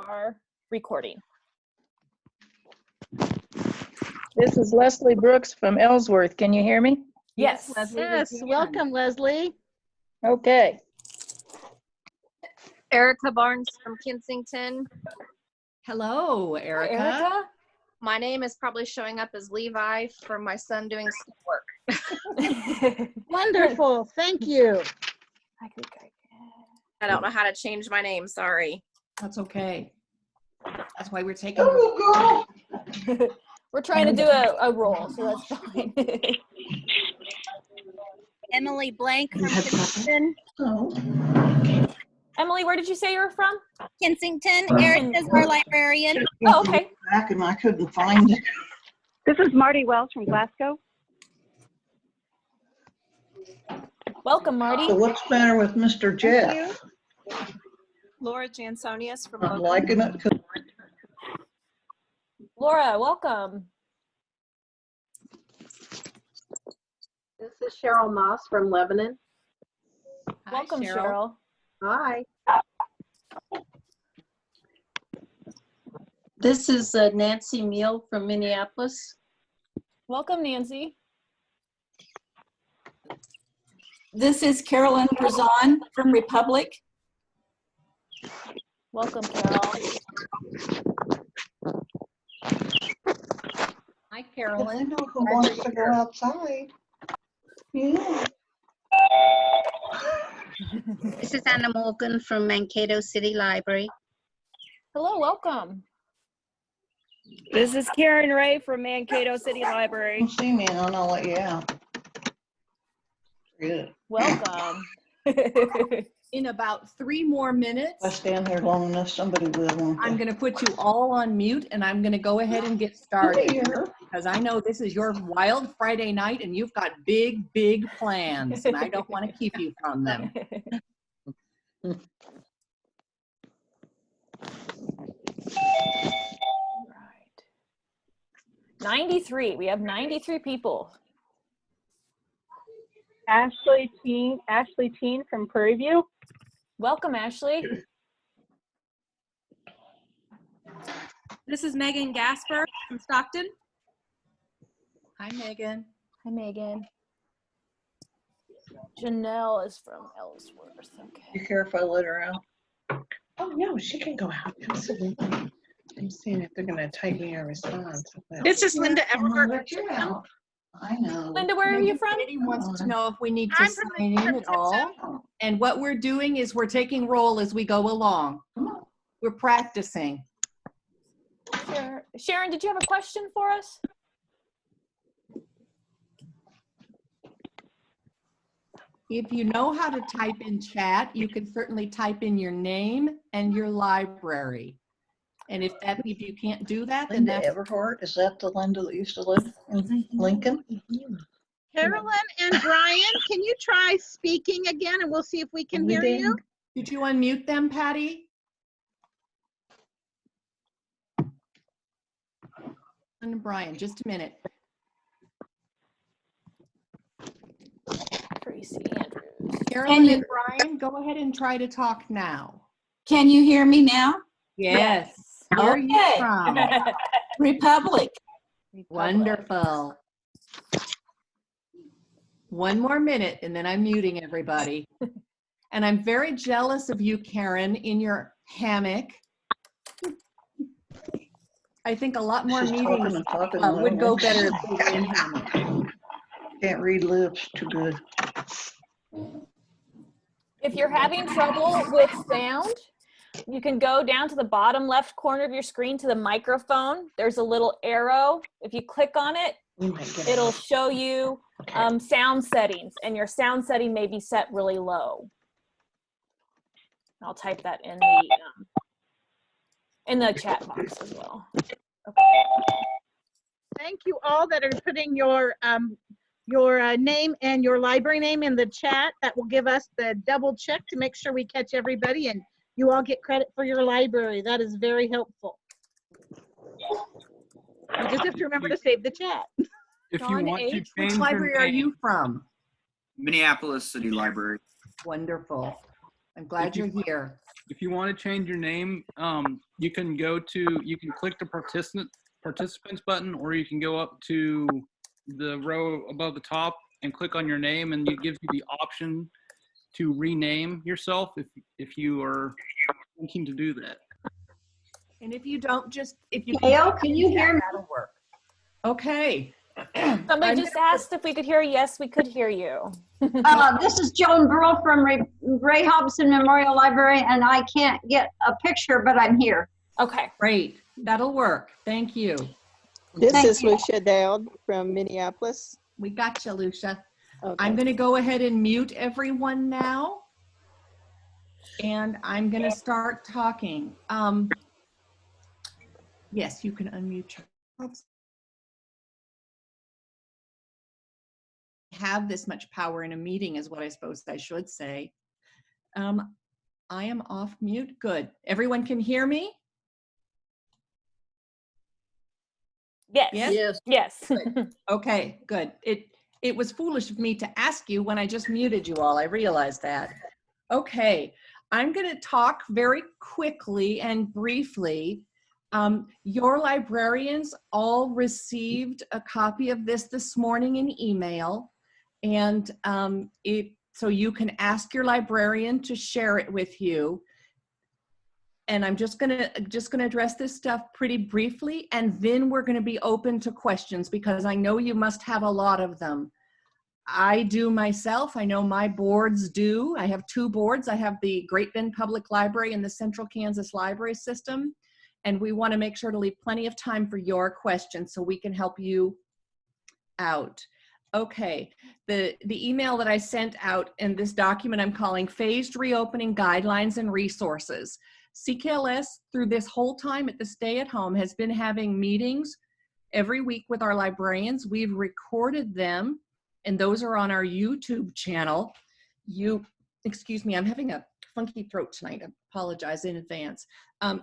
our recording. This is Leslie Brooks from Ellsworth. Can you hear me? Yes. Leslie, Yes, welcome, Leslie. Okay. Erica Barnes from Kensington. Hello, Erica. Erica? My name is probably showing up as Levi from my son doing schoolwork. Wonderful, thank you. I don't know how to change my name, sorry. That's okay. That's why we're taking. We're trying to do a roll, so that's fine. Emily Blank from Kensington. Emily, where did you say you were from? Kensington, Erica's our librarian. Oh, okay. Back and I couldn't find it. This is Marty Wells from Glasgow. Welcome, Marty. So what's the matter with Mr. Jeff? Laura Jansonius from I'm liking it. Laura, welcome. This is Cheryl Moss from Lebanon. Welcome, Cheryl. Hi. This is Nancy Meal from Minneapolis. Welcome, Nancy. This is Carolyn Curzon from Republic. Welcome, Carol. Hi, I Carolyn. know who wants to go outside. Yeah. This is Anna Morgan from Mankato City Library. Hello, welcome. This is Karen Ray from Mankato City Library. You see me and I'll let you out. Good. Welcome. In about 3 more minutes, If I stand here long enough, somebody will. won't they? I'm going to put you all on mute and I'm going to go ahead and get started Here. because I know this is your wild Friday night and you've got big, big plans and I don't want to keep you from them. Right. 93. We have 93 people. Ashley Teen from Prairie View. Welcome, Ashley. This is Megan Gasper from Stockton. Hi, Megan. Hi, Megan. Janelle is from Ellsworth. Okay. You care if I let her out? Oh, no, she can go out. Absolutely. I'm seeing if they're going to type me a response. This is Linda I'm gonna Everhart. let you out. I know. Linda, where are you from? Katie wants to know if we need to I'm from sign in at all. And what we're doing is we're taking roll as we go along. We're practicing. Sure. Sharon, did you have a question for us? If you know how to type in chat, you can certainly type in your name and your library. And if you can't do that, then Linda that's Everhart, is that the Linda that used to live in Lincoln? Carolyn and Brian, can you try speaking again and we'll see if we can hear you? Did you unmute them, Patty? And Brian, just a minute. Tracy Andrews. Carolyn and Brian, go ahead and try to talk now. Can you hear me now? Yes. Where are you Okay. from? Republic. Wonderful. 1 more minute and then I'm muting everybody. And I'm very jealous of you, Karen, in your hammock. I think a lot more She's talking meetings and talking would go and better if we were in hammock. Can't read lips too good. If you're having trouble with sound, you can go down to the bottom left corner of your screen to the microphone. There's a little arrow. If you click on it, it'll show you sound settings, and your sound setting may be set really low. I'll type that in the chat box as well. Okay. Thank you all that are putting your name and your library name in the chat. That will give us the double check to make sure we catch everybody and you all get credit for your library. That is very helpful. You just have to remember to save the chat. If you John want to H., change which library your are name, you from? Minneapolis City Library. Wonderful. I'm glad you're here. if you want to change your name, you can click the participants button, or you can go up to the row above the top and click on your name, and it gives you the option to rename yourself if you are thinking to do that. And if you don't, if you Gail, can you hear me? that'll work. Okay. Somebody just asked if we could hear. Yes, we could hear you. This is Joan Burrell from Ray Hobson Memorial Library, and I can't get a picture, but I'm here. Okay. Great. That'll work. Thank you. This is Lucia Dowd from Minneapolis. We got you, Lucia. Okay. I'm going to go ahead and mute everyone now. And I'm going to start talking. Yes, you can unmute yourselves. Have this much power in a meeting is what I suppose I should say. I am off mute. Good. Everyone can hear me? Yes. Yes. Yes. Okay, good. It was foolish of me to ask you when I just muted you all. I realized that. Okay, I'm going to talk very quickly and briefly. Your librarians all received a copy of this morning in email, and so you can ask your librarian to share it with you. And I'm just gonna address this stuff pretty briefly, and then we're gonna be open to questions because I know you must have a lot of them. I do myself. I know my boards do. I have 2 boards. I have the Great Bend Public Library and the Central Kansas Library System. And we want to make sure to leave plenty of time for your questions so we can help you out. Okay, the email that I sent out in this document I'm calling Phased Reopening Guidelines and Resources. CKLS, through this whole time at the stay-at-home, has been having meetings every week with our librarians. We've recorded them, and those are on our YouTube channel. Excuse me, I'm having a funky throat tonight. I apologize in advance.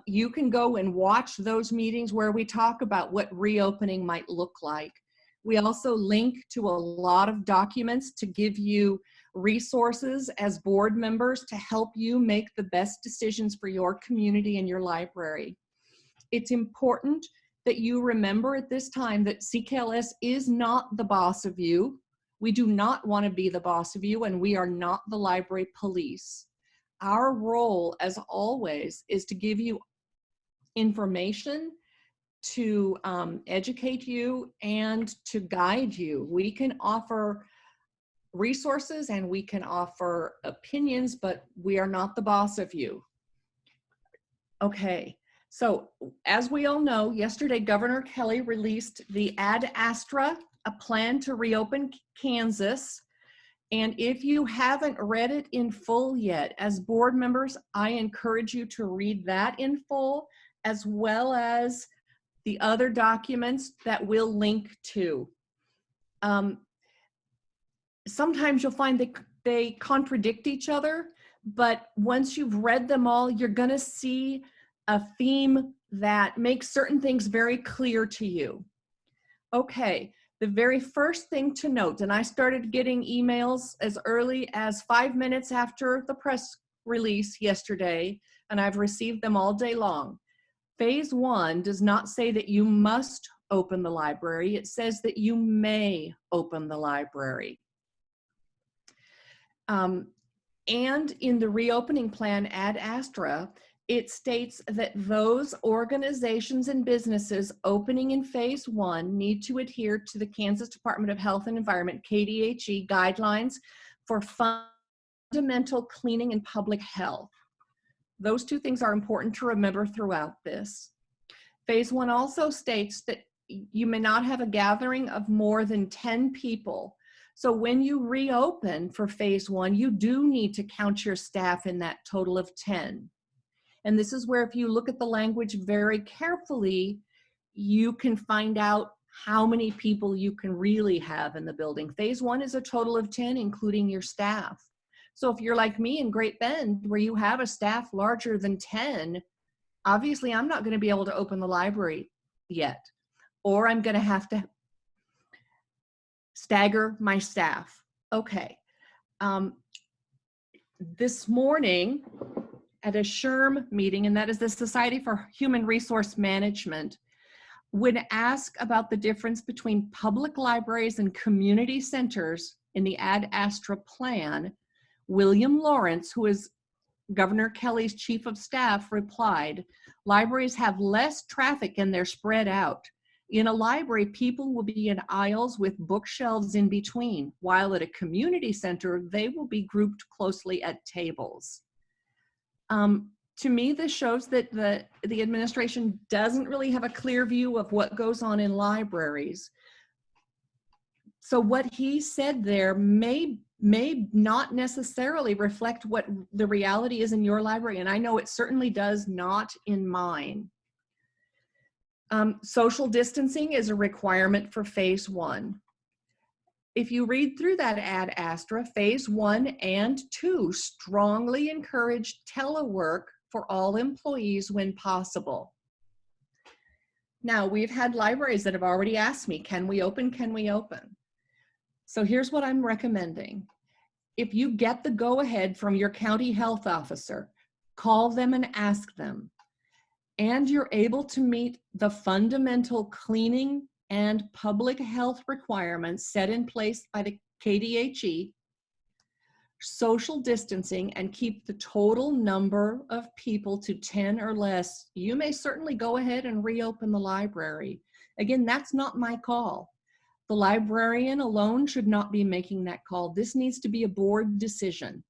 You can go and watch those meetings where we talk about what reopening might look like. We also link to a lot of documents to give you resources as board members to help you make the best decisions for your community and your library. It's important that you remember at this time that CKLS is not the boss of you. We do not want to be the boss of you, and we are not the library police. Our role, as always, is to give you information, to educate you, and to guide you. We can offer resources and we can offer opinions, but we are not the boss of you. Okay, so as we all know, yesterday Governor Kelly released the Ad Astra, a plan to reopen Kansas. And if you haven't read it in full yet, as board members, I encourage you to read that in full, as well as the other documents that we'll link to. Sometimes you'll find that they contradict each other, but once you've read them all, you're gonna see a theme that makes certain things very clear to you. Okay, the very first thing to note, and I started getting emails as early as 5 minutes after the press release yesterday, and I've received them all day long. Phase 1 does not say that you must open the library. It says that you may open the library. And in the reopening plan Ad Astra, it states that those organizations and businesses opening in Phase 1 need to adhere to the Kansas Department of Health and Environment, KDHE, guidelines for fundamental cleaning and public health. Those 2 things are important to remember throughout this. Phase 1 also states that you may not have a gathering of more than 10 people. So when you reopen for Phase 1, you do need to count your staff in that total of 10. And this is where, if you look at the language very carefully, you can find out how many people you can really have in the building. Phase 1 is a total of 10, including your staff. So if you're like me in Great Bend, where you have a staff larger than 10, obviously I'm not going to be able to open the library yet, or I'm going to have to stagger my staff. Okay. This morning, at a SHRM meeting, and that is the Society for Human Resource Management, when asked about the difference between public libraries and community centers in the Ad Astra plan, William Lawrence, who is Governor Kelly's chief of staff, replied, "Libraries have less traffic and they're spread out. In a library, people will be in aisles with bookshelves in between, while at a community center, they will be grouped closely at tables." To me, this shows that the administration doesn't really have a clear view of what goes on in libraries. So what he said there may not necessarily reflect what the reality is in your library, and I know it certainly does not in mine. Social distancing is a requirement for phase 1. If you read through that Ad Astra, phase 1 and 2 strongly encourage telework for all employees when possible. Now, we've had libraries that have already asked me, can we open, can we open? So here's what I'm recommending. If you get the go-ahead from your county health officer, call them and ask them, and you're able to meet the fundamental cleaning and public health requirements set in place by the KDHE, social distancing, and keep the total number of people to 10 or less, you may certainly go ahead and reopen the library. Again, that's not my call. The librarian alone should not be making that call. This needs to be a board decision.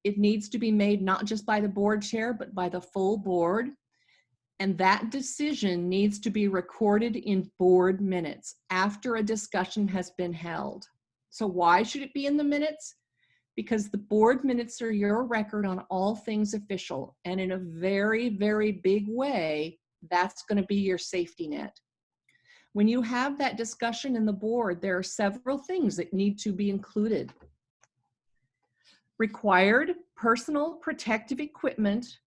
It needs to be made not just by the board chair, but by the full board. And that decision needs to be recorded in board minutes after a discussion has been held. So why should it be in the minutes? Because the board minutes are your record on all things official. And in a very, very big way, that's going to be your safety net. When you have that discussion in the board, there are several things that need to be included. Required personal protective equipment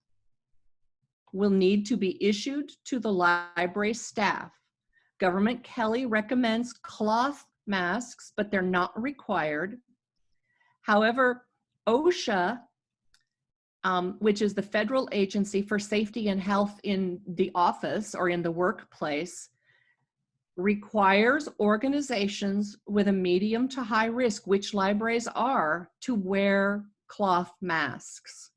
will need to be issued to the library staff. Government Kelly recommends cloth masks, but they're not required. However, OSHA, which is the Federal Agency for Safety and Health in the office or in the workplace, requires organizations with a medium to high risk, which libraries are, to wear cloth masks.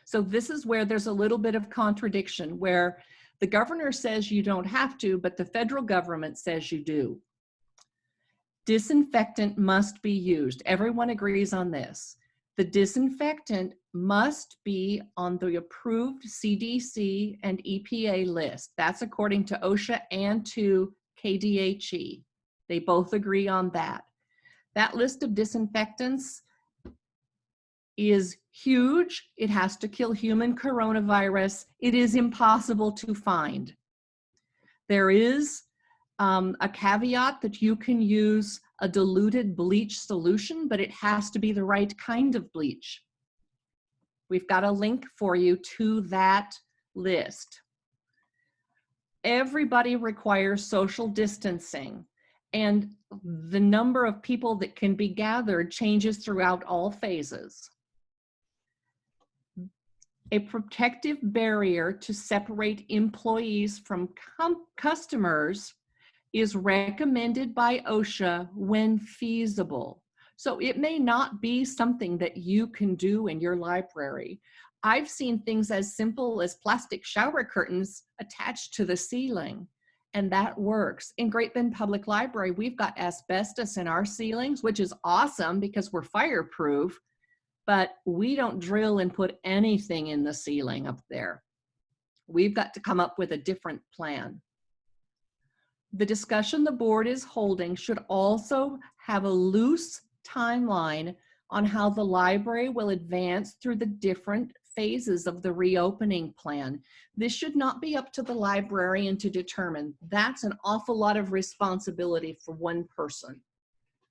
So this is where there's a little bit of contradiction, where the governor says you don't have to, but the federal government says you do. Disinfectant must be used. Everyone agrees on this. The disinfectant must be on the approved CDC and EPA list. That's according to OSHA and to KDHE. They both agree on that. That list of disinfectants is huge. It has to kill human coronavirus. It is impossible to find. There is a caveat that you can use a diluted bleach solution, but it has to be the right kind of bleach. We've got a link for you to that list. Everybody requires social distancing, and the number of people that can be gathered changes throughout all phases. A protective barrier to separate employees from customers is recommended by OSHA when feasible. So it may not be something that you can do in your library. I've seen things as simple as plastic shower curtains attached to the ceiling, and that works. In Great Bend Public Library, we've got asbestos in our ceilings, which is awesome because we're fireproof, but we don't drill and put anything in the ceiling up there. We've got to come up with a different plan. The discussion the board is holding should also have a loose timeline on how the library will advance through the different phases of the reopening plan. This should not be up to the librarian to determine. That's an awful lot of responsibility for one person.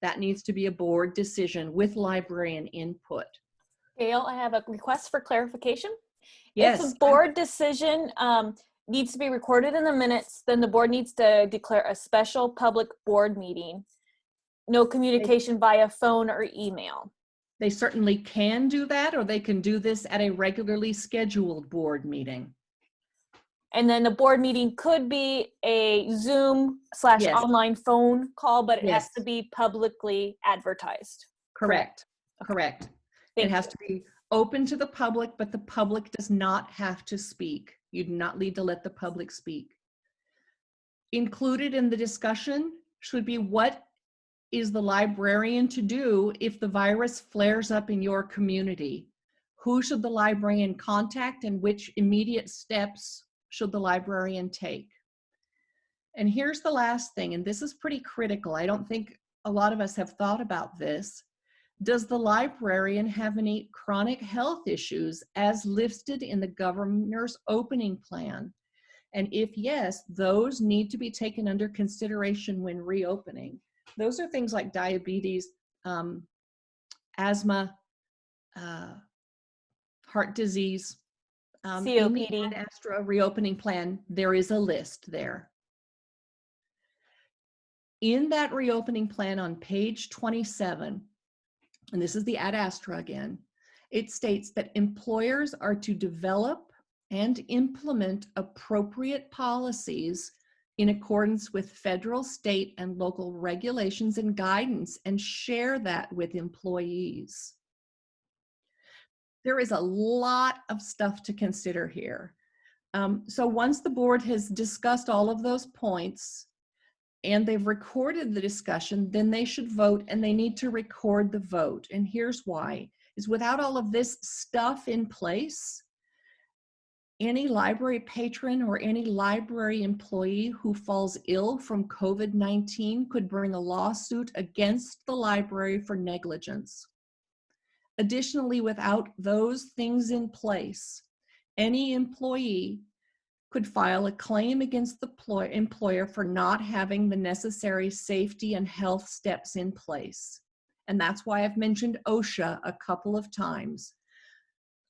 That needs to be a board decision with librarian input. Gail, I have a request for clarification. Yes. If a board decision needs to be recorded in the minutes, then the board needs to declare a special public board meeting. No communication via phone or email. They certainly can do that, or they can do this at a regularly scheduled board meeting. And then the board meeting could be a Zoom / Yes. online phone call, but it has Yes. to be publicly advertised. Correct. Correct. Thank It has to be open to the public, but the public does not have to speak. You do not need to let the public speak. Included in the discussion should be, what is the librarian to do if the virus flares up in your community? Who should the librarian contact, and which immediate steps should the librarian take? And here's the last thing, and this is pretty critical. I don't think a lot of us have thought about this. Does the librarian have any chronic health issues as listed in the governor's opening plan? And if yes, those need to be taken under consideration when reopening. Those are things like diabetes, asthma, heart disease. In the COPD. Ad Astra reopening plan, there is a list there. In that reopening plan on page 27, and this is the Ad Astra again, it states that employers are to develop and implement appropriate policies in accordance with federal, state, and local regulations and guidance, and share that with employees. There is a lot of stuff to consider here. So once the board has discussed all of those points and they've recorded the discussion, then they should vote, and they need to record the vote. And here's why, is without all of this stuff in place, any library patron or any library employee who falls ill from COVID-19 could bring a lawsuit against the library for negligence. Additionally, without those things in place, any employee could file a claim against the employer for not having the necessary safety and health steps in place. And that's why I've mentioned OSHA a couple of times.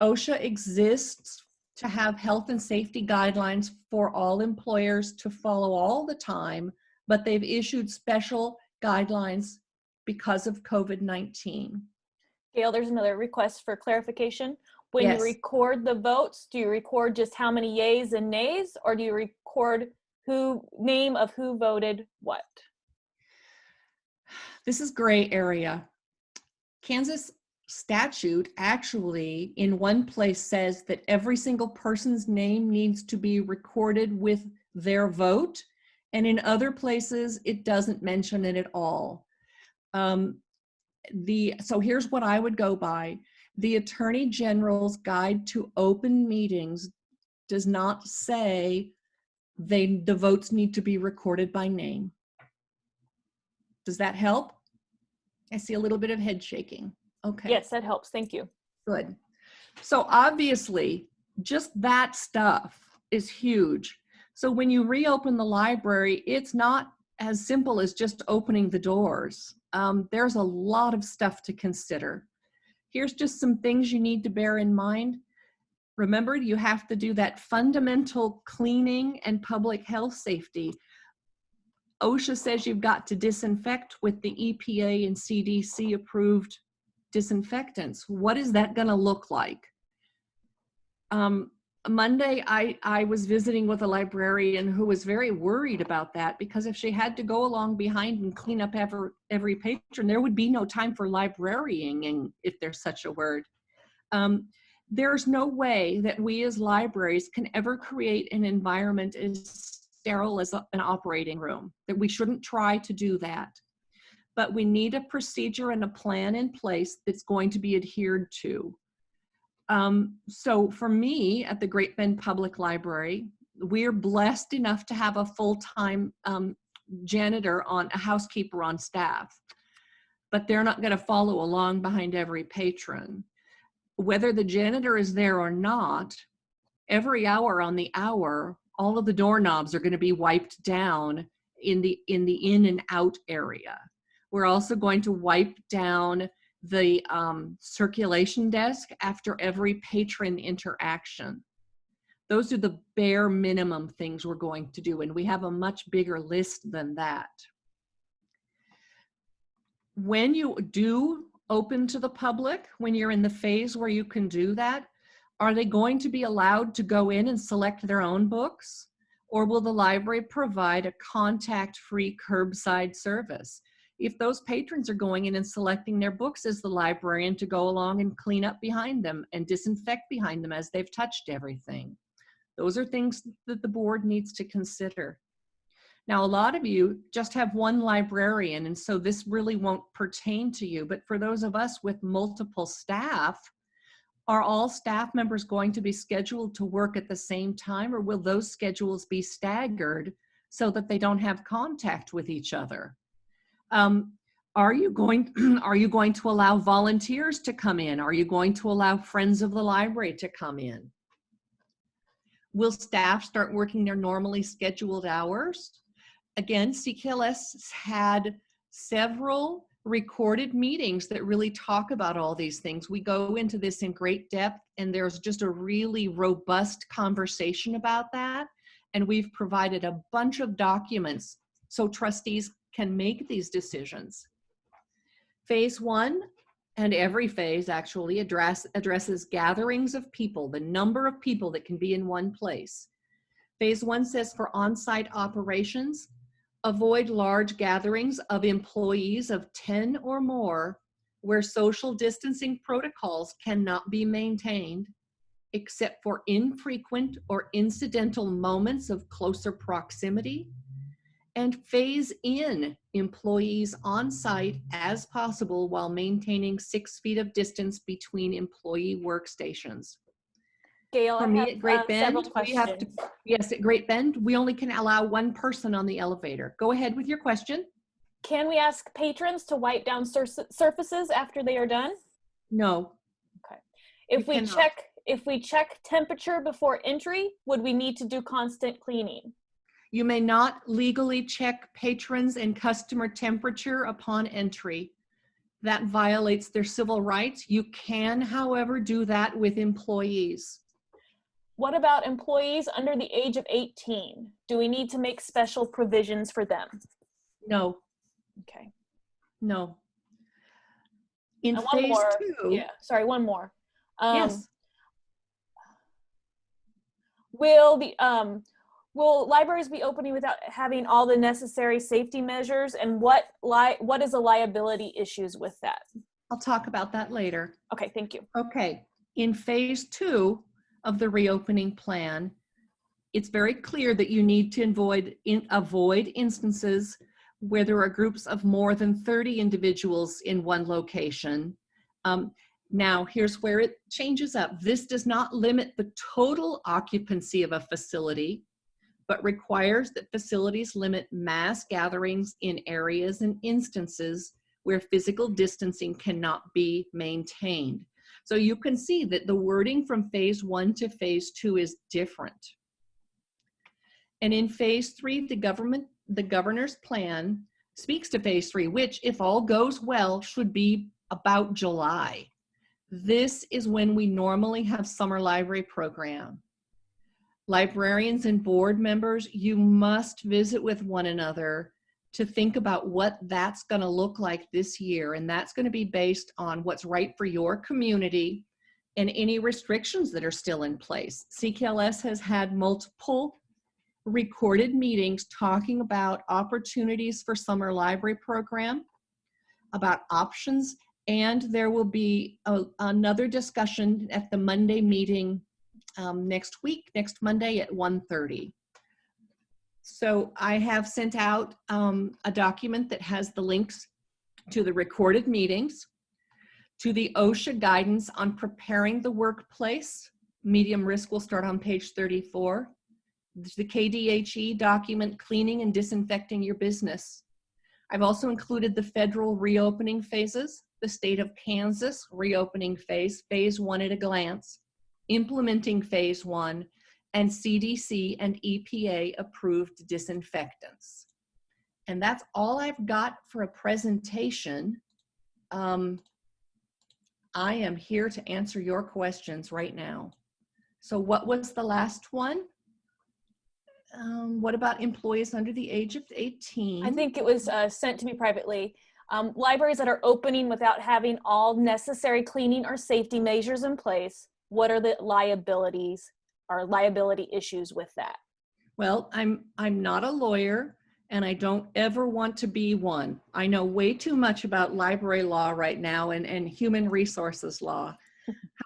OSHA exists to have health and safety guidelines for all employers to follow all the time, but they've issued special guidelines because of COVID-19. Gail, there's another request for clarification. When Yes. you record the votes, do you record just how many yays and nays, or do you record name of who voted what? This is gray area. Kansas statute actually in one place says that every single person's name needs to be recorded with their vote, and in other places it doesn't mention it at all. So here's what I would go by. The Attorney General's Guide to Open Meetings does not say the votes need to be recorded by name. Does that help? I see a little bit of head shaking. Okay. Yes, that helps. Thank you. Good. So obviously, just that stuff is huge. So when you reopen the library, it's not as simple as just opening the doors. There's a lot of stuff to consider. Here's just some things you need to bear in mind. Remember, you have to do that fundamental cleaning and public health safety. OSHA says you've got to disinfect with the EPA and CDC approved disinfectants. What is that going to look like? Monday, I was visiting with a librarian who was very worried about that, because if she had to go along behind and clean up every patron, there would be no time for librarying, if there's such a word. There's no way that we as libraries can ever create an environment as sterile as an operating room, that we shouldn't try to do that. But we need a procedure and a plan in place that's going to be adhered to. So for me at the Great Bend Public Library, we're blessed enough to have a full-time a housekeeper on staff, but they're not going to follow along behind every patron. Whether the janitor is there or not, every hour on the hour, all of the doorknobs are going to be wiped down in the in and out area. We're also going to wipe down the circulation desk after every patron interaction. Those are the bare minimum things we're going to do, and we have a much bigger list than that. When you do open to the public when you're in the phase where you can do that? Are they going to be allowed to go in and select their own books? Or will the library provide a contact-free curbside service? If those patrons are going in and selecting their books, is the librarian to go along and clean up behind them and disinfect behind them as they've touched everything? Those are things that the board needs to consider. Now, a lot of you just have one librarian, and so this really won't pertain to you. But for those of us with multiple staff, are all staff members going to be scheduled to work at the same time, or will those schedules be staggered so that they don't have contact with each other? Are you going to allow volunteers to come in? Are you going to allow friends of the library to come in? Will staff start working their normally scheduled hours? Again, CKLS has had several recorded meetings that really talk about all these things. We go into this in great depth, and there's just a really robust conversation about that. And we've provided a bunch of documents so trustees can make these decisions. Phase 1, and every phase actually addresses gatherings of people, the number of people that can be in one place. Phase 1 says for on-site operations, avoid large gatherings of employees of 10 or more where social distancing protocols cannot be maintained except for infrequent or incidental moments of closer proximity, and phase in employees on site as possible while maintaining 6 feet of distance between employee workstations. Gail, For I me have at Great several Bend, questions. yes, at Great Bend, we only can allow one person on the elevator. Go ahead with your question. Can we ask patrons to wipe down surfaces after they are done? No. Okay. If we check temperature before entry, would we need to do constant cleaning? You may not legally check patrons and customer temperature upon entry. That violates their civil rights. You can, however, do that with employees. What about employees under the age of 18? Do we need to make special provisions for them? No. Okay. No. In and phase one more, 2. Yeah, sorry, one more. Yes. Will libraries be opening without having all the necessary safety measures, and what is the liability issues with that? I'll talk about that later. Okay, thank you. Okay. In phase 2 of the reopening plan, it's very clear that you need to avoid instances where there are groups of more than 30 individuals in one location. Now, here's where it changes up. This does not limit the total occupancy of a facility, but requires that facilities limit mass gatherings in areas and instances where physical distancing cannot be maintained. So you can see that the wording from phase 1 to phase 2 is different. And in phase 3, the governor's plan speaks to phase 3, which, if all goes well, should be about July. This is when we normally have summer library program. Librarians and board members, you must visit with one another to think about what that's going to look like this year. And that's going to be based on what's right for your community and any restrictions that are still in place. CKLS has had multiple recorded meetings talking about opportunities for summer library program, about options, and there will be another discussion at the Monday meeting next Monday at 1:30. So I have sent out a document that has the links to the recorded meetings, to the OSHA guidance on preparing the workplace. Medium risk will start on page 34. The KDHE document, cleaning and disinfecting your business. I've also included the federal reopening phases, the state of Kansas reopening phase, phase 1 at a glance, implementing phase 1, and CDC and EPA approved disinfectants. And that's all I've got for a presentation. I am here to answer your questions right now. So what was the last one? What about employees under the age of 18? I think it was sent to me privately. Libraries that are opening without having all necessary cleaning or safety measures in place, what are the liabilities or liability issues with that? Well, I'm not a lawyer, and I don't ever want to be one. I know way too much about library law right now and human resources law.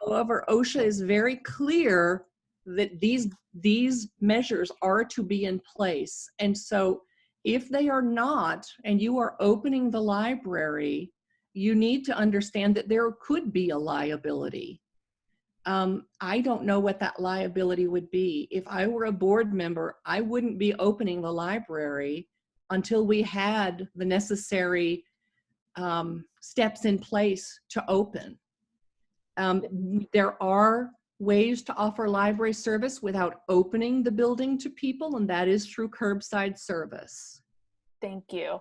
However, OSHA is very clear that these measures are to be in place. And so if they are not, and you are opening the library, you need to understand that there could be a liability. I don't know what that liability would be. If I were a board member, I wouldn't be opening the library until we had the necessary steps in place to open. There are ways to offer library service without opening the building to people, and that is through curbside service. Thank you.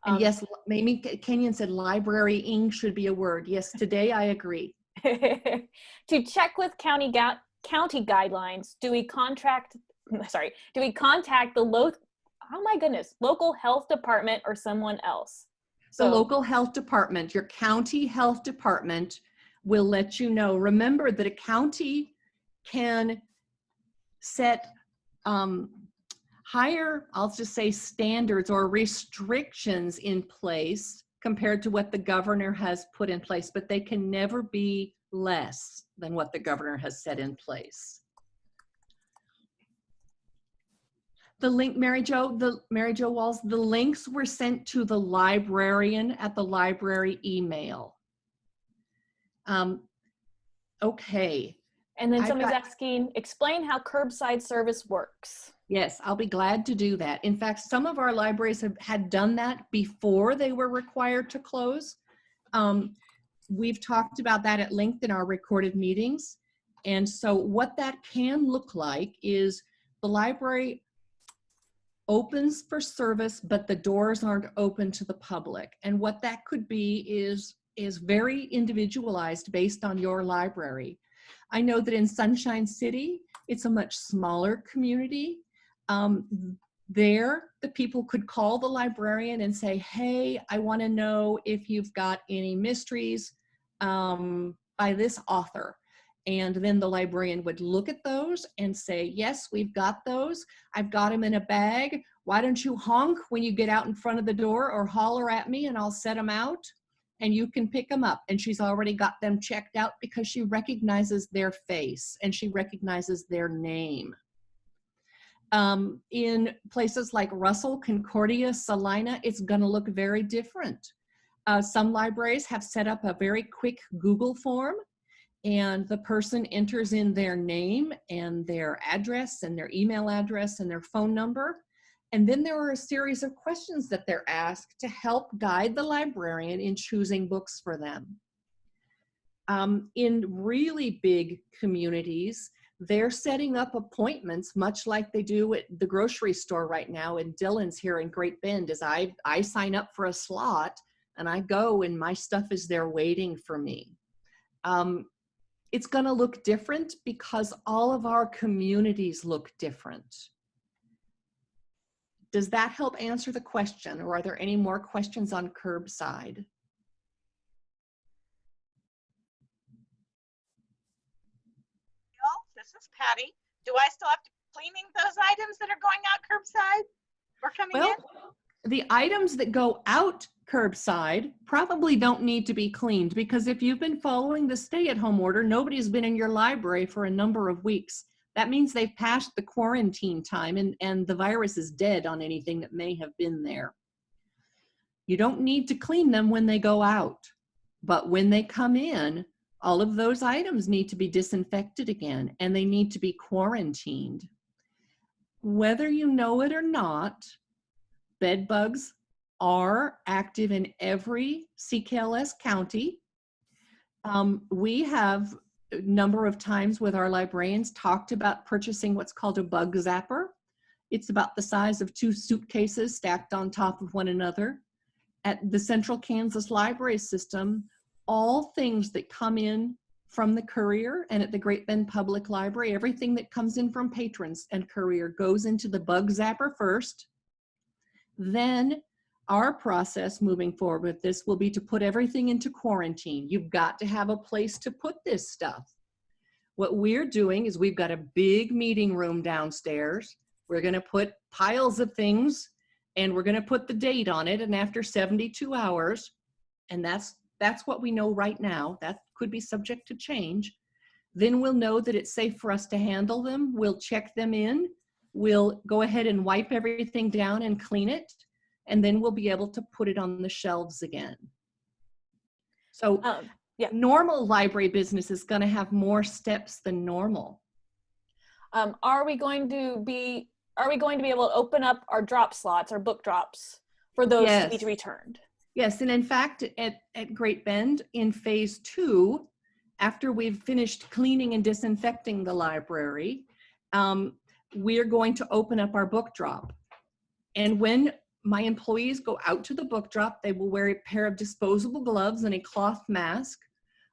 And yes, maybe Kenyon said librarying should be a word. Yes, today I agree. To check with county guidelines, do we contact the local health department or someone else? The local health department, your county health department will let you know. Remember that a county can set higher, I'll just say, standards or restrictions in place compared to what the governor has put in place, but they can never be less than what the governor has set in place. The link, Mary Jo Walls, the links were sent to the librarian at the library email. Okay. And then somebody's asking, explain how curbside service works. Yes, I'll be glad to do that. In fact, some of our libraries had done that before they were required to close. We've talked about that at length in our recorded meetings. And so what that can look like is the library opens for service, but the doors aren't open to the public. And what that could be is very individualized based on your library. I know that in Sunshine City, it's a much smaller community. There, the people could call the librarian and say, hey, I want to know if you've got any mysteries by this author. And then the librarian would look at those and say, yes, we've got those. I've got them in a bag. Why don't you honk when you get out in front of the door, or holler at me and I'll set them out and you can pick them up. And she's already got them checked out because she recognizes their face and she recognizes their name. In places like Russell, Concordia, Salina, it's going to look very different. Some libraries have set up a very quick Google form, and the person enters in their name and their address and their email address and their phone number. And then there are a series of questions that they're asked to help guide the librarian in choosing books for them. In really big communities, they're setting up appointments much like they do at the grocery store right now. And Dylan's here in Great Bend as I sign up for a slot and I go and my stuff is there waiting for me. It's going to look different because all of our communities look different. Does that help answer the question, or are there any more questions on curbside? This is Patty. Do I still have to be cleaning those items that are going out curbside or coming in? The items that go out curbside probably don't need to be cleaned, because if you've been following the stay-at-home order, nobody's been in your library for a number of weeks. That means they've passed the quarantine time and the virus is dead on anything that may have been there. You don't need to clean them when they go out, but when they come in, all of those items need to be disinfected again and they need to be quarantined. Whether you know it or not, bed bugs are active in every CKLS county. We have a number of times with our librarians talked about purchasing what's called a bug zapper. It's about the size of 2 suitcases stacked on top of one another. At the Central Kansas Library System, all things that come in from the courier, and at the Great Bend Public Library, everything that comes in from patrons and courier goes into the bug zapper first. Then Our process moving forward with this will be to put everything into quarantine. You've got to have a place to put this stuff. What we're doing is we've got a big meeting room downstairs. We're going to put piles of things and we're going to put the date on it. And after 72 hours, and that's what we know right now, that could be subject to change, then we'll know that it's safe for us to handle them. We'll check them in. We'll go ahead and wipe everything down and clean it. And then we'll be able to put it on the shelves again. So yeah. Normal library business is going to have more steps than normal. Are we going to be able to open up our drop slots, our book drops, for those to be returned? Yes, and in fact, at Great Bend in phase 2, after we've finished cleaning and disinfecting the library, we're going to open up our book drop. And when my employees go out to the book drop, they will wear a pair of disposable gloves and a cloth mask.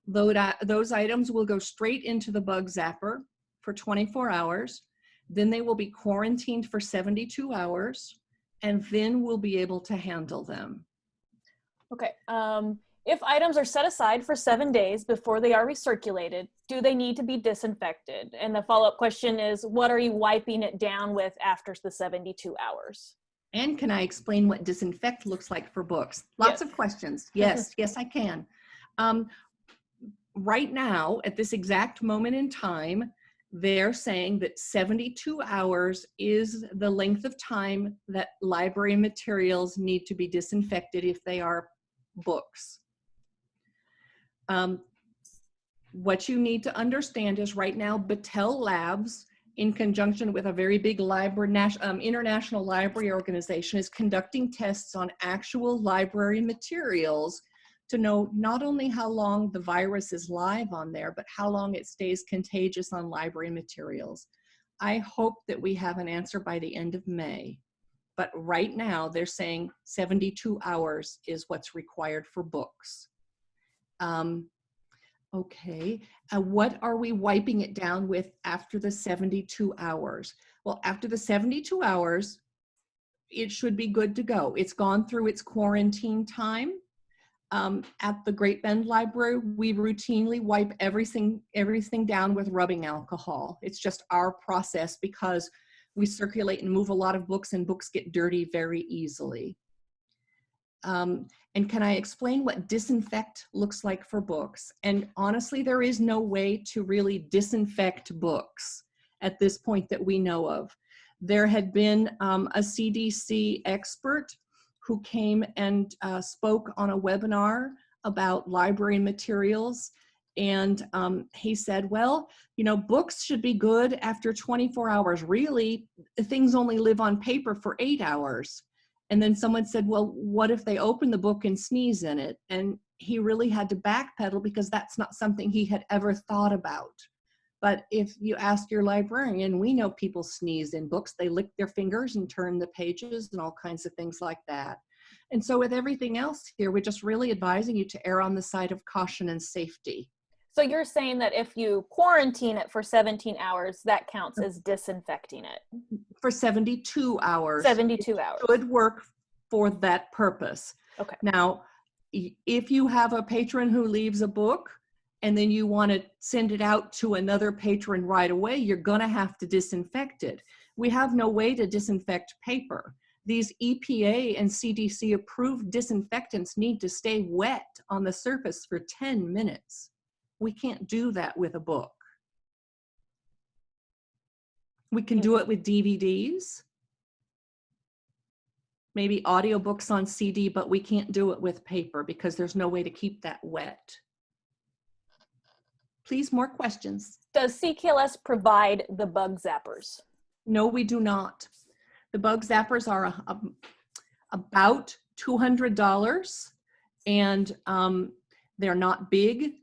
Those items will go straight into the bug zapper for 24 hours. Then they will be quarantined for 72 hours, and then we'll be able to handle them. Okay. If items are set aside for 7 days before they are recirculated, do they need to be disinfected? And the follow-up question is, what are you wiping it down with after the 72 hours? And can I explain what disinfect looks like for books? Lots of questions. Yes, yes, I can. Right now, at this exact moment in time, they're saying that 72 hours is the length of time that library materials need to be disinfected if they are books. What you need to understand is right now, Battelle Labs, in conjunction with a very big international library organization, is conducting tests on actual library materials to know not only how long the virus is live on there, but how long it stays contagious on library materials. I hope that we have an answer by the end of May. But right now, they're saying 72 hours is what's required for books. Okay, what are we wiping it down with after the 72 hours? Well, after the 72 hours, it should be good to go. It's gone through its quarantine time. At the Great Bend Library, we routinely wipe everything down with rubbing alcohol. It's just our process because we circulate and move a lot of books, and books get dirty very easily. And can I explain what disinfect looks like for books? And honestly, there is no way to really disinfect books at this point that we know of. There had been a CDC expert who came and spoke on a webinar about library materials. And he said, well, you know, books should be good after 24 hours. Really, things only live on paper for 8 hours. And then someone said, well, what if they open the book and sneeze in it? And he really had to backpedal because that's not something he had ever thought about. But if you ask your librarian, we know people sneeze in books. They lick their fingers and turn the pages and all kinds of things like that. And so with everything else here, we're just really advising you to err on the side of caution and safety. So you're saying that if you quarantine it for 17 hours, that counts as disinfecting it? For 72 hours. 72 hours. It should work for that purpose. Okay. Now, if you have a patron who leaves a book and then you want to send it out to another patron right away, you're going to have to disinfect it. We have no way to disinfect paper. These EPA and CDC approved disinfectants need to stay wet on the surface for 10 minutes. We can't do that with a book. We can do it with DVDs, maybe audiobooks on CD, but we can't do it with paper because there's no way to keep that wet. Please, more questions. Does CKLS provide the bug zappers? No, we do not. The bug zappers are about $200 and they're not big.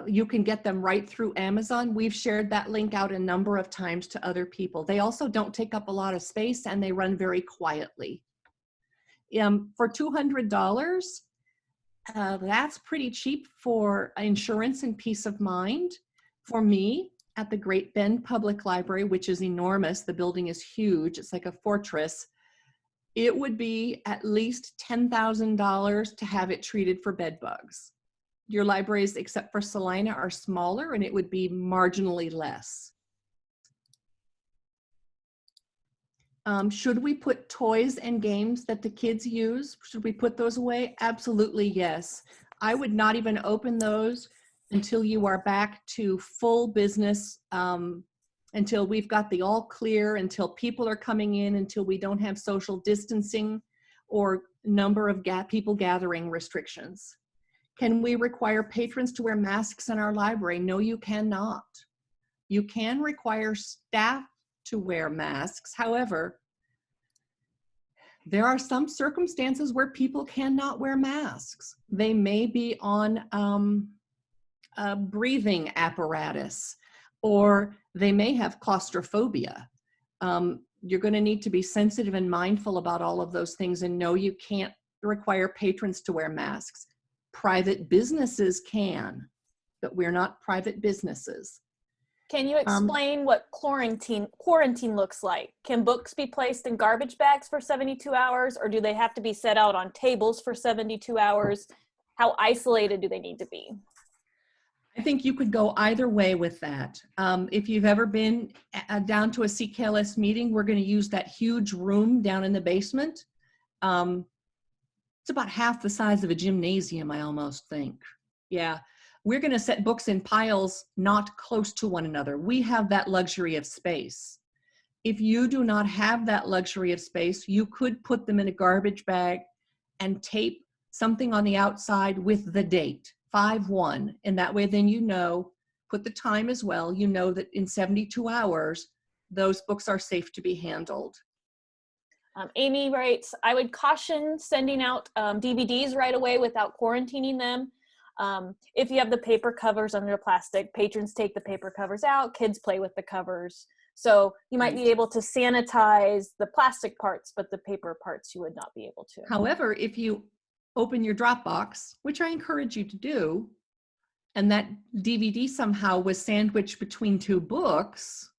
You can get them right through Amazon. We've shared that link out a number of times to other people. They also don't take up a lot of space and they run very quietly. For $200, that's pretty cheap for insurance and peace of mind. For me, at the Great Bend Public Library, which is enormous, the building is huge, it's like a fortress, it would be at least $10,000 to have it treated for bed bugs. Your libraries, except for Salina, are smaller, and it would be marginally less. Should we put toys and games that the kids use? Should we put those away? Absolutely, yes. I would not even open those until you are back to full business, until we've got the all clear, until people are coming in, until we don't have social distancing or number of people gathering restrictions. Can we require patrons to wear masks in our library? No, you cannot. You can require staff to wear masks. However, there are some circumstances where people cannot wear masks. They may be on a breathing apparatus, or they may have claustrophobia. You're going to need to be sensitive and mindful about all of those things, and no, you can't require patrons to wear masks. Private businesses can, but we're not private businesses. Can you explain what quarantine looks like? Can books be placed in garbage bags for 72 hours, or do they have to be set out on tables for 72 hours? How isolated do they need to be? I think you could go either way with that. If you've ever been down to a CKLS meeting, we're going to use that huge room down in the basement. It's about half the size of a gymnasium, I almost think. Yeah. We're going to set books in piles not close to one another. We have that luxury of space. If you do not have that luxury of space, you could put them in a garbage bag and tape something on the outside with the date, 5/1. And that way then you know, put the time as well, you know that in 72 hours, those books are safe to be handled. Amy writes, I would caution sending out DVDs right away without quarantining them. If you have the paper covers under plastic, patrons take the paper covers out, kids play with the covers. So you might be able to sanitize the plastic parts, but the paper parts you would not be able to. However, if you open your Dropbox, which I encourage you to do, and that DVD somehow was sandwiched between two books,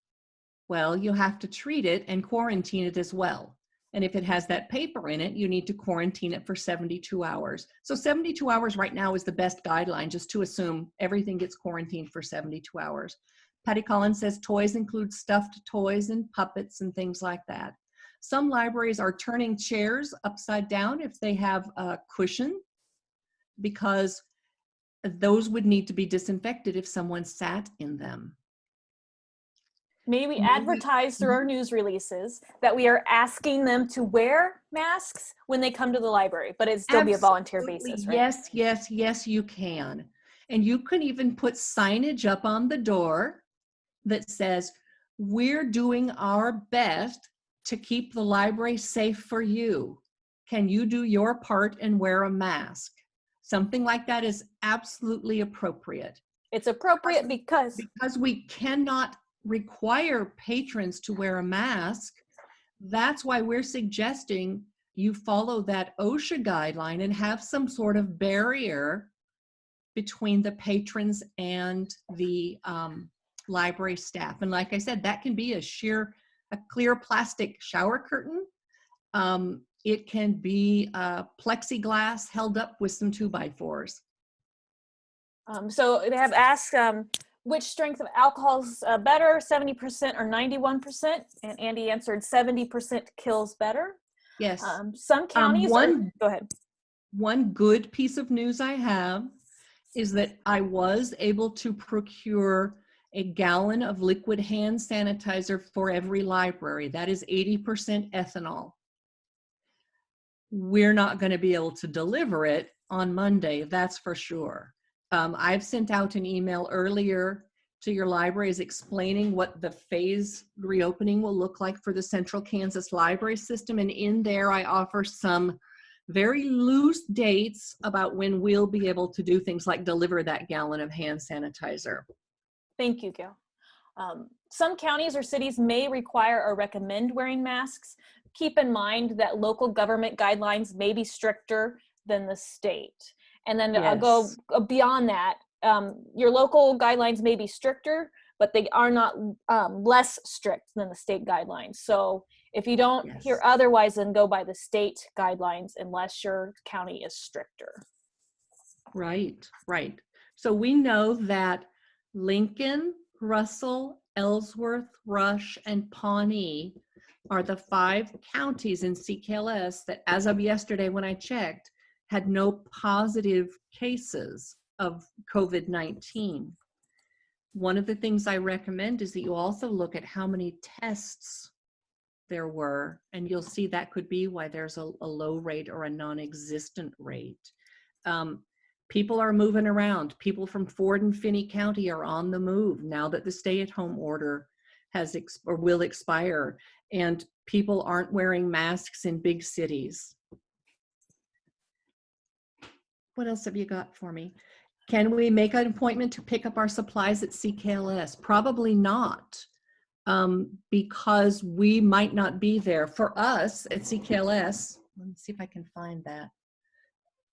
well, you have to treat it and quarantine it as well. And if it has that paper in it, you need to quarantine it for 72 hours. So 72 hours right now is the best guideline, just to assume everything gets quarantined for 72 hours. Patty Collins says toys include stuffed toys and puppets and things like that. Some libraries are turning chairs upside down if they have a cushion, because those would need to be disinfected if someone sat in them. May we advertise through our news releases that we are asking them to wear masks when they come to the library, but it'd still be a volunteer basis, right? Yes, yes, yes, you can. And you can even put signage up on the door that says, we're doing our best to keep the library safe for you. Can you do your part and wear a mask? Something like that is absolutely appropriate. It's appropriate because we cannot require patrons to wear a mask. That's why we're suggesting you follow that OSHA guideline and have some sort of barrier between the patrons and the library staff. And like I said, that can be a clear plastic shower curtain. It can be plexiglass held up with some 2x4s. So they have asked, which strength of alcohol is better, 70% or 91%? And Andy answered 70% kills better. Yes. Some counties go ahead. One good piece of news I have is that I was able to procure a gallon of liquid hand sanitizer for every library. That is 80% ethanol. We're not going to be able to deliver it on Monday, that's for sure. I've sent out an email earlier to your libraries explaining what the phase reopening will look like for the Central Kansas Library System. And in there, I offer some very loose dates about when we'll be able to do things like deliver that gallon of hand sanitizer. Thank you, Gail. Some counties or cities may require or recommend wearing masks. Keep in mind that local government guidelines may be stricter than the state. And then I'll go beyond that. Your local guidelines may be stricter, but they are not less strict than the state guidelines. So If you don't Yes. hear otherwise, then go by the state guidelines unless your county is stricter. Right, right. So we know that Lincoln, Russell, Ellsworth, Rush, and Pawnee are the 5 counties in CKLS that, as of yesterday when I checked, had no positive cases of COVID-19. One of the things I recommend is that you also look at how many tests there were, and you'll see that could be why there's a low rate or a non-existent rate. People are moving around. People from Ford and Finney County are on the move now that the stay-at-home order has or will expire, and people aren't wearing masks in big cities. What else have you got for me? Can we make an appointment to pick up our supplies at CKLS? Probably not, because we might not be there. For us at CKLS, let me see if I can find that.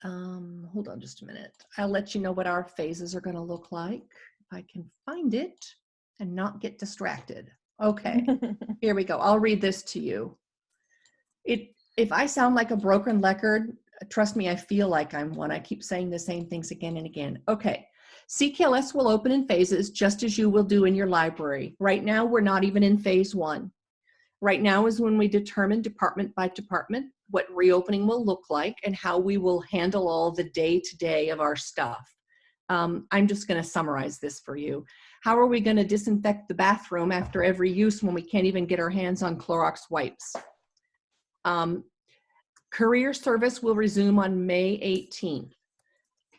Hold on just a minute. I'll let you know what our phases are going to look like if I can find it and not get distracted. Okay, here we go. I'll read this to you. If I sound like a broken record, trust me, I feel like I'm one. I keep saying the same things again and again. Okay, CKLS will open in phases just as you will do in your library. Right now, we're not even in phase 1. Right now is when we determine department by department what reopening will look like and how we will handle all the day-to-day of our stuff. I'm just going to summarize this for you. How are we going to disinfect the bathroom after every use when we can't even get our hands on Clorox wipes? Courier service will resume on May 18th.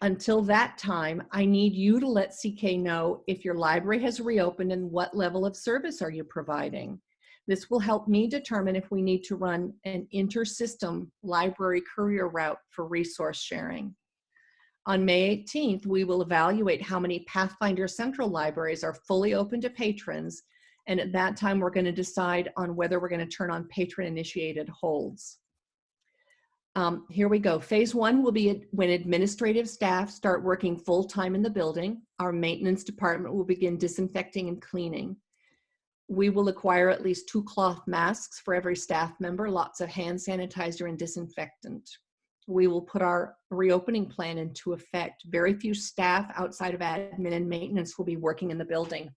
Until that time, I need you to let CK know if your library has reopened and what level of service are you providing. This will help me determine if we need to run an inter-system library courier route for resource sharing. On May 18th, we will evaluate how many Pathfinder Central libraries are fully open to patrons, and at that time, we're going to decide on whether we're going to turn on patron-initiated holds. Here we go. Phase 1 will be when administrative staff start working full-time in the building. Our maintenance department will begin disinfecting and cleaning. We will acquire at least 2 cloth masks for every staff member, lots of hand sanitizer and disinfectant. We will put our reopening plan into effect. Very few staff outside of admin and maintenance will be working in the building.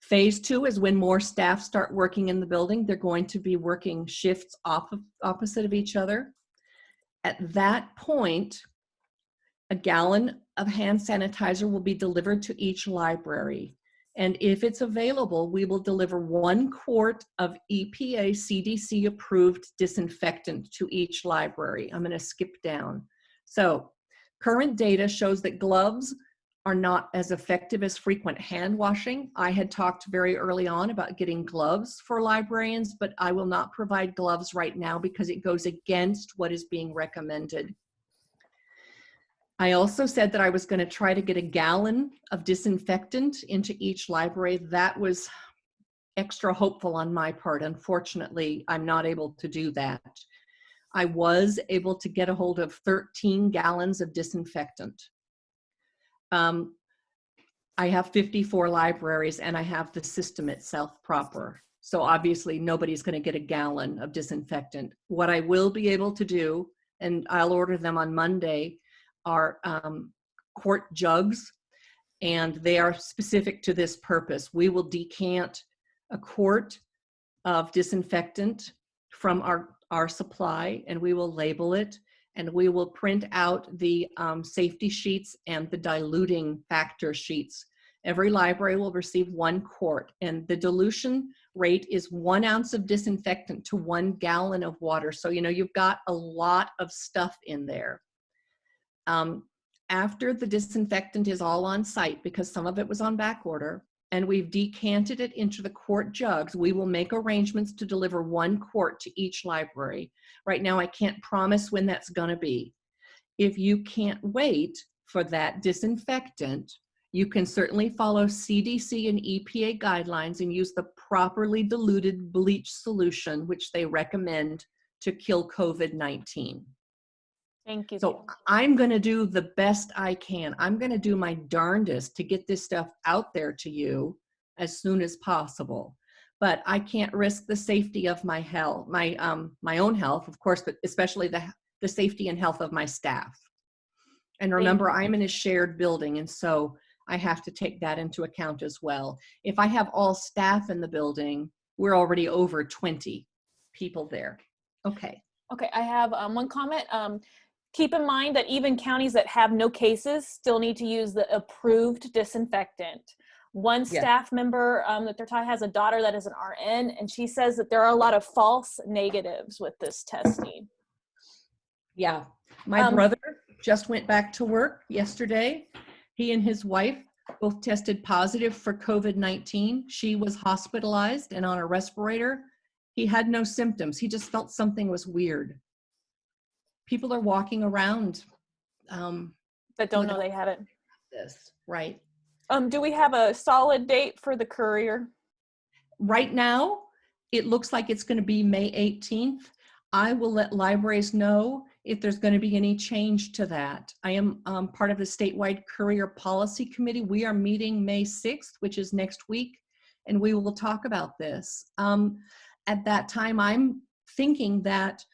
Phase 2 is when more staff start working in the building. They're going to be working shifts opposite of each other. At that point, a gallon of hand sanitizer will be delivered to each library. And if it's available, we will deliver 1 quart of EPA CDC approved disinfectant to each library. I'm going to skip down. So current data shows that gloves are not as effective as frequent hand washing. I had talked very early on about getting gloves for librarians, but I will not provide gloves right now because it goes against what is being recommended. I also said that I was going to try to get a gallon of disinfectant into each library. That was extra hopeful on my part. Unfortunately, I'm not able to do that. I was able to get a hold of 13 gallons of disinfectant. I have 54 libraries and I have the system itself proper. So obviously nobody's going to get a gallon of disinfectant. What I will be able to do, and I'll order them on Monday, are quart jugs, and they are specific to this purpose. We will decant a quart of disinfectant from our supply, and we will label it, and we will print out the safety sheets and the diluting factor sheets. Every library will receive 1 quart, and the dilution rate is 1 ounce of disinfectant to 1 gallon of water. So, you know, you've got a lot of stuff in there. After the disinfectant is all on site, because some of it was on back order, and we've decanted it into the quart jugs, we will make arrangements to deliver 1 quart to each library. Right now, I can't promise when that's going to be. If you can't wait for that disinfectant, you can certainly follow CDC and EPA guidelines and use the properly diluted bleach solution, which they recommend to kill COVID-19. Thank you. So I'm going to do the best I can. I'm going to do my darndest to get this stuff out there to you as soon as possible. but I can't risk the safety of my health, my own health, of course, but especially the safety and health of my staff. And remember, I'm in a shared building, and so I have to take that into account as well. If I have all staff in the building, we're already over 20 people there. Okay. Okay, I have one comment. Keep in mind that even counties that have no cases still need to use the approved disinfectant. One staff member that they're taught has a daughter that is an RN, and she says that there are a lot of false negatives with this testing. Yeah, my brother just went back to work yesterday. He and his wife both tested positive for COVID-19. She was hospitalized and on a respirator. He had no symptoms. He just felt something was weird. People are walking around that don't know they have it. This, right. Do we have a solid date for the courier? Right now, it looks like it's going to be May 18th. I will let libraries know if there's going to be any change to that. I am part of the statewide courier policy committee. We are meeting May 6th, which is next week, and we will talk about this. At that time, I'm thinking that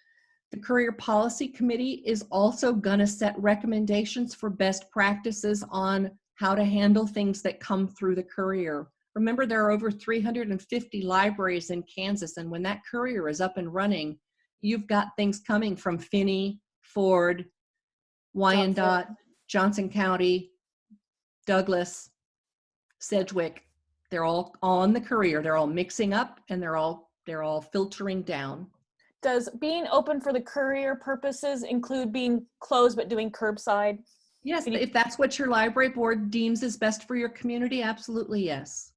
the Courier Policy Committee is also going to set recommendations for best practices on how to handle things that come through the courier. Remember, there are over 350 libraries in Kansas, and when that courier is up and running, you've got things coming from Finney, Ford, Wyandotte, Johnson County, Douglas, Sedgwick. They're all on the courier. They're all mixing up, and they're all filtering down. Does being open for the courier purposes include being closed but doing curbside? Yes, if that's what your library board deems is best for your community, absolutely yes.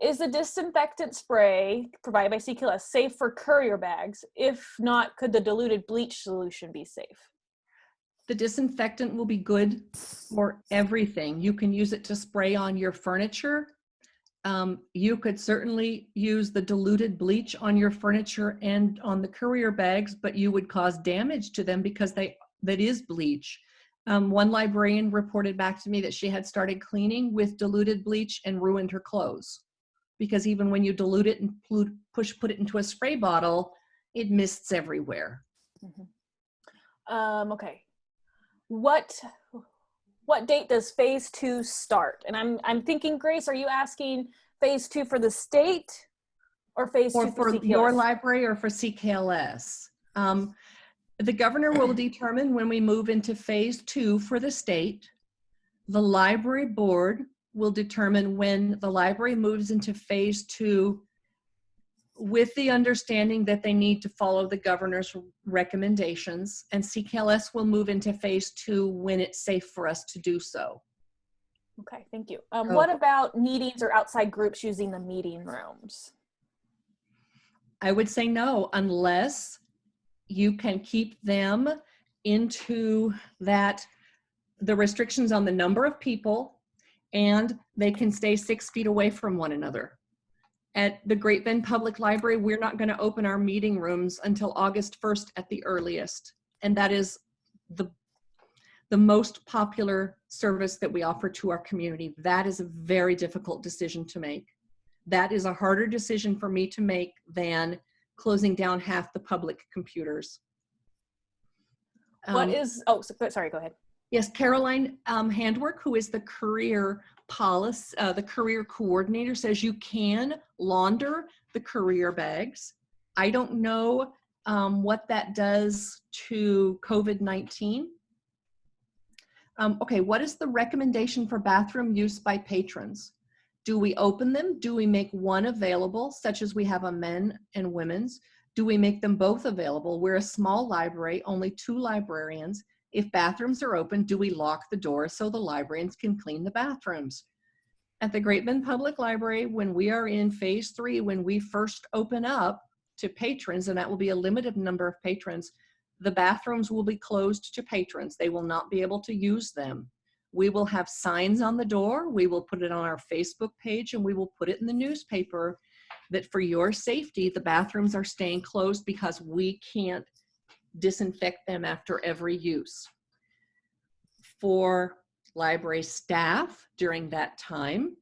Is the disinfectant spray provided by CKLS safe for courier bags? If not, could the diluted bleach solution be safe? The disinfectant will be good for everything. You can use it to spray on your furniture. You could certainly use the diluted bleach on your furniture and on the courier bags, but you would cause damage to them because that is bleach. One librarian reported back to me that she had started cleaning with diluted bleach and ruined her clothes, because even when you dilute it and put it into a spray bottle, it mists everywhere. Mm-hmm. Okay. What date does phase 2 start? And I'm thinking, Grace, are you asking phase 2 for the state or phase 2 for CKLS? Your library or for CKLS? The governor will determine when we move into phase 2 for the state. The library board will determine when the library moves into phase 2, with the understanding that they need to follow the governor's recommendations, and CKLS will move into phase 2 when it's safe for us to do so. Okay, thank you. What about meetings or outside groups using the meeting rooms? I would say no, unless you can keep them into the restrictions on the number of people, and they can stay 6 feet away from one another. At the Great Bend Public Library, we're not going to open our meeting rooms until August 1st at the earliest. And that is the most popular service that we offer to our community. That is a very difficult decision to make. That is a harder decision for me to make than closing down half the public computers. Sorry, go ahead. Yes, Caroline Handwork, who is the career policy, the career coordinator, says you can launder the courier bags. I don't know what that does to COVID-19. Okay, what is the recommendation for bathroom use by patrons? Do we open them? Do we make one available, such as we have a men and women's? Do we make them both available? We're a small library, only 2 librarians. If bathrooms are open, do we lock the doors so the librarians can clean the bathrooms? At the Great Bend Public Library, when we are in phase 3, when we first open up to patrons, and that will be a limited number of patrons, the bathrooms will be closed to patrons. They will not be able to use them. We will have signs on the door. We will put it on our Facebook page, and we will put it in the newspaper that for your safety, the bathrooms are staying closed because we can't disinfect them after every use. For library staff during that time,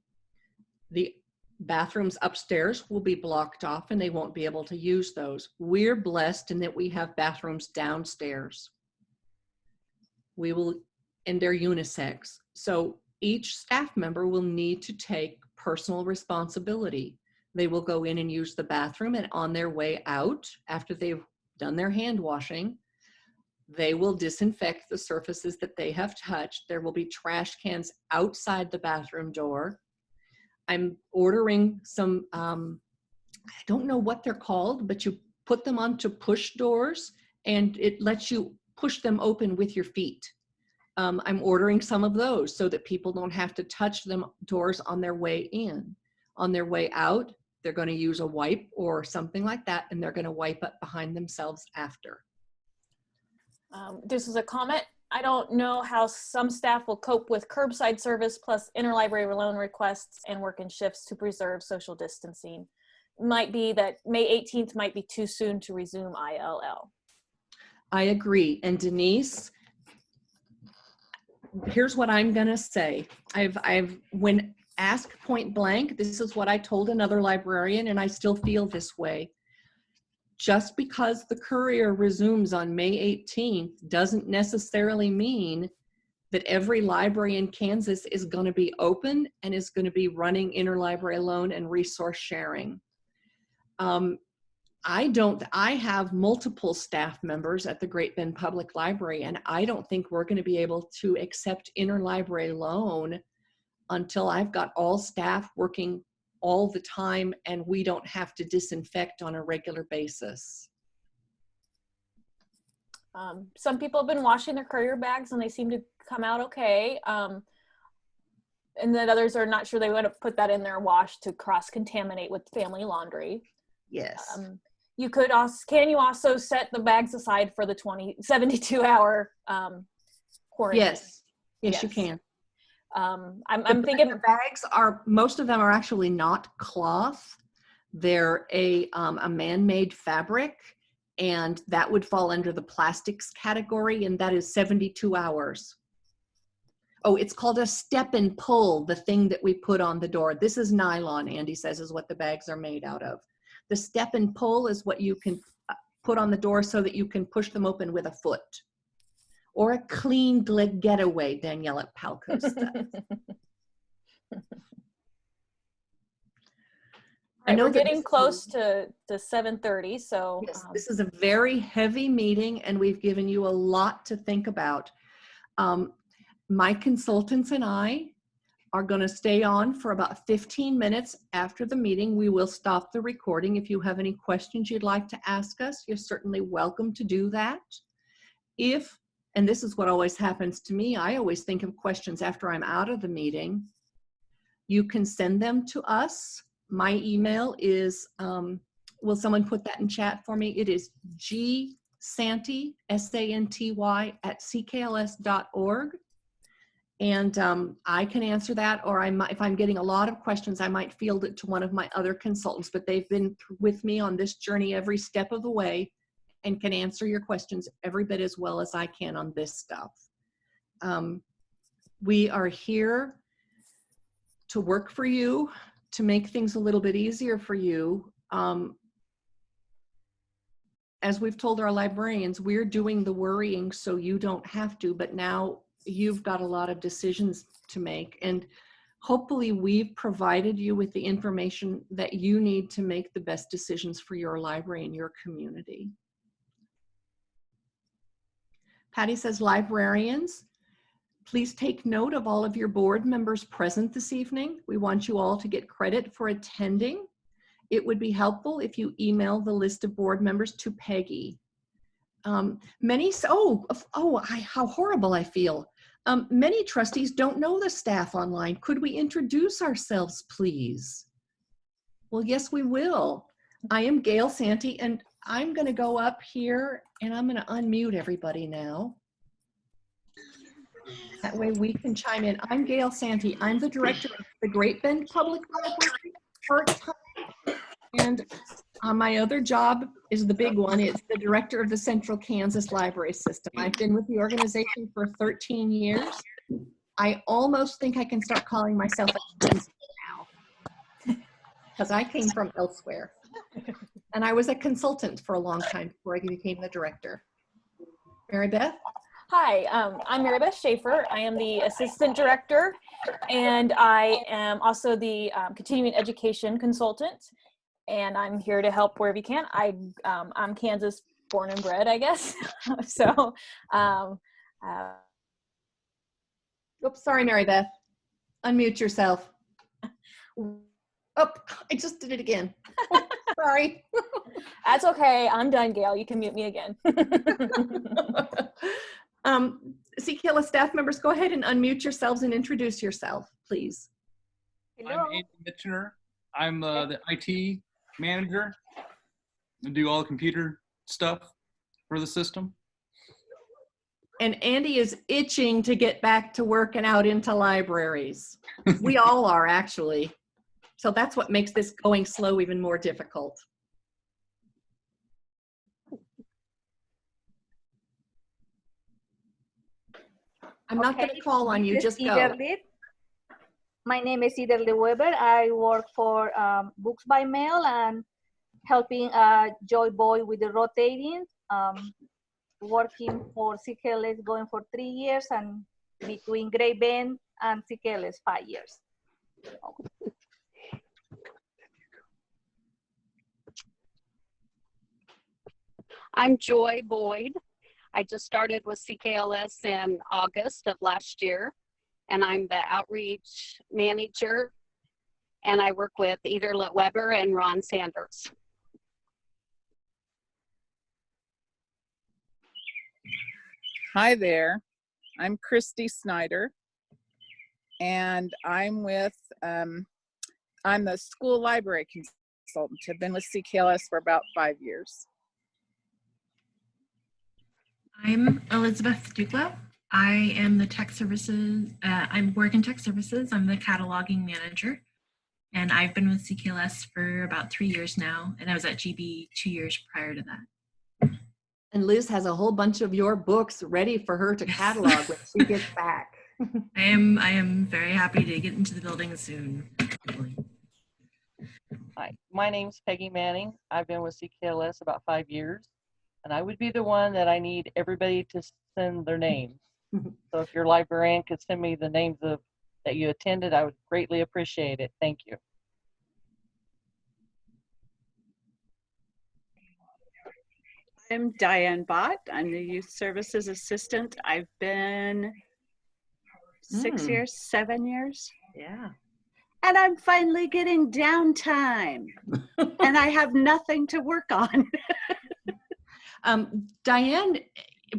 the Bathrooms upstairs will be blocked off and they won't be able to use those. We're blessed in that we have bathrooms downstairs. And they're unisex. So each staff member will need to take personal responsibility. They will go in and use the bathroom, and on their way out, after they've done their hand washing, they will disinfect the surfaces that they have touched. There will be trash cans outside the bathroom door. I'm ordering some, I don't know what they're called, but you put them onto push doors and it lets you push them open with your feet. I'm ordering some of those so that people don't have to touch them doors on their way in. On their way out, they're going to use a wipe or something like that, and they're going to wipe up behind themselves after. This is a comment. I don't know how some staff will cope with curbside service plus interlibrary loan requests and work in shifts to preserve social distancing. Might be that May 18th might be too soon to resume ILL. I agree. And Denise, here's what I'm going to say. When asked point blank, this is what I told another librarian, and I still feel this way. Just because the Courier resumes on May 18th doesn't necessarily mean that every library in Kansas is going to be open and is going to be running interlibrary loan and resource sharing. I have multiple staff members at the Great Bend Public Library, and I don't think we're going to be able to accept interlibrary loan until I've got all staff working all the time and we don't have to disinfect on a regular basis. Some people have been washing their courier bags and they seem to come out okay. And then others are not sure they want to put that in their wash to cross-contaminate with family laundry. Yes. You could also, can you also set the bags aside for the 72-hour quarantine? Yes. Yes, you can. I'm thinking the bags are, most of them are actually not cloth. They're a man-made fabric, and that would fall under the plastics category, and that is 72 hours. Oh, it's called a step and pull, the thing that we put on the door. This is nylon, Andy says, is what the bags are made out of. The step and pull is what you can put on the door so that you can push them open with a foot. Or a clean getaway, Danielle at Palco says. I know we're getting close to 7:30, so. Yes, this is a very heavy meeting and we've given you a lot to think about. My consultants and I are going to stay on for about 15 minutes after the meeting. We will stop the recording. If you have any questions you'd like to ask us, you're certainly welcome to do that. And this is what always happens to me, I always think of questions after I'm out of the meeting. You can send them to us. My email is, will someone put that in chat for me? It is gsanty, S-A-N-T-Y, @ckls.org. And I can answer that, or if I'm getting a lot of questions, I might field it to one of my other consultants, but they've been with me on this journey every step of the way and can answer your questions every bit as well as I can on this stuff. We are here to work for you, to make things a little bit easier for you. As we've told our librarians, we're doing the worrying so you don't have to, but now you've got a lot of decisions to make, and hopefully we've provided you with the information that you need to make the best decisions for your library and your community. Patty says, librarians, please take note of all of your board members present this evening. We want you all to get credit for attending. It would be helpful if you email the list of board members to Peggy. How horrible I feel. Many trustees don't know the staff online. Could we introduce ourselves, please? Well, yes, we will. I am Gail Santee, and I'm going to go up here and I'm going to unmute everybody now. That way we can chime in. I'm Gail Santee. I'm the director of the Great Bend Public Library part-time, and my other job is the big one. It's the director of the Central Kansas Library System. I've been with the organization for 13 years. I almost think I can start calling myself a Kansas now. because I came from elsewhere. And I was a consultant for a long time before I became the director. Mary Beth? Hi, I'm Mary Beth Schaefer. I am the assistant director, and I am also the continuing education consultant. And I'm here to help wherever you can. I'm Kansas born and bred, I guess. So, Oops, sorry, Mary Beth. Unmute yourself. Oh, I just did it again. Sorry. That's okay. I'm done, Gail. You can mute me again. CKLS staff members, go ahead and unmute yourselves and introduce yourself, please. I'm Andy Mitchener. I'm the IT manager. I do all the computer stuff for the system. And Andy is itching to get back to work and out into libraries. We all are, actually. So that's what makes this going slow even more difficult. I'm not going to call on you, just go. My name is Iderly Weber. I work for Books by Mail and helping Joy Boy with the rotating, working for CKLS going for 3 years, and between Great Bend and CKLS 5 years. I'm Joy Boyd. I just started with CKLS in August of last year, and I'm the outreach manager, and I work with Iderly Weber and Ron Sanders. Hi there, I'm Christy Snyder, and I'm the school library consultant. I've been with CKLS for about 5 years. I'm Elizabeth Duclo. I am the tech services, I work in tech services. I'm the cataloging manager, and I've been with CKLS for about 3 years now, and I was at GB 2 years prior to that. And Liz has a whole bunch of your books ready for her to catalog when she gets back. I am very happy to get into the building soon. Hi, my name's Peggy Manning. I've been with CKLS about 5 years, and I would be the one that I need everybody to send their names. So if your librarian could send me the names of that you attended, I would greatly appreciate it. Thank you. I'm Diane Bott. I'm the youth services assistant. I've been 6 years, 7 years. Yeah. And I'm finally getting downtime and I have nothing to work on. Diane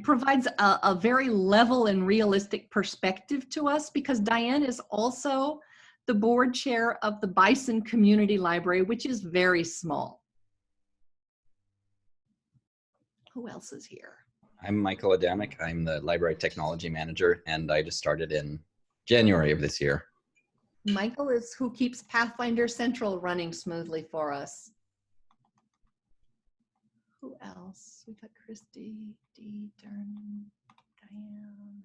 provides a very level and realistic perspective to us, because Diane is also the board chair of the Bison Community Library, which is very small. Who else is here? I'm Michael Adamic. I'm the library technology manager, and I just started in January of this year. Michael is who keeps Pathfinder Central running smoothly for us. Who else? We got Christy, Dee, Darren, Diane.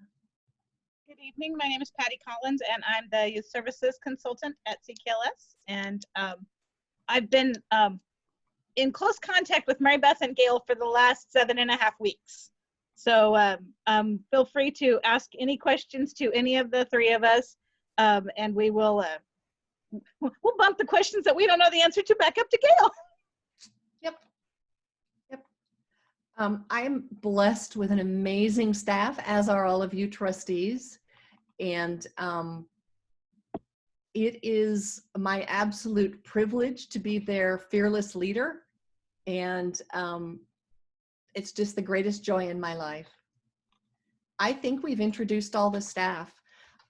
Good evening. My name is Patty Collins, and I'm the youth services consultant at CKLS. And I've been in close contact with Mary Beth and Gail for the last 7.5 weeks. So feel free to ask any questions to any of the three of us, and we will we'll bump the questions that we don't know the answer to back up to Gail. Yep. Yep. I am blessed with an amazing staff, as are all of you trustees. And it is my absolute privilege to be their fearless leader. And it's just the greatest joy in my life. I think we've introduced all the staff.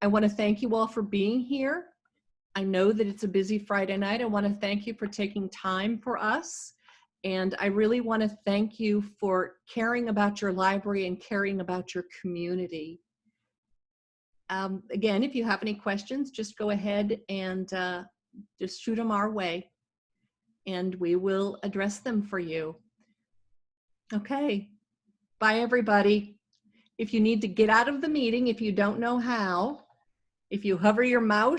I want to thank you all for being here. I know that it's a busy Friday night. I want to thank you for taking time for us. And I really want to thank you for caring about your library and caring about your community. Again, if you have any questions, just go ahead and just shoot them our way, and we will address them for you. Okay, bye everybody. If you need to get out of the meeting, if you don't know how, if you hover your mouse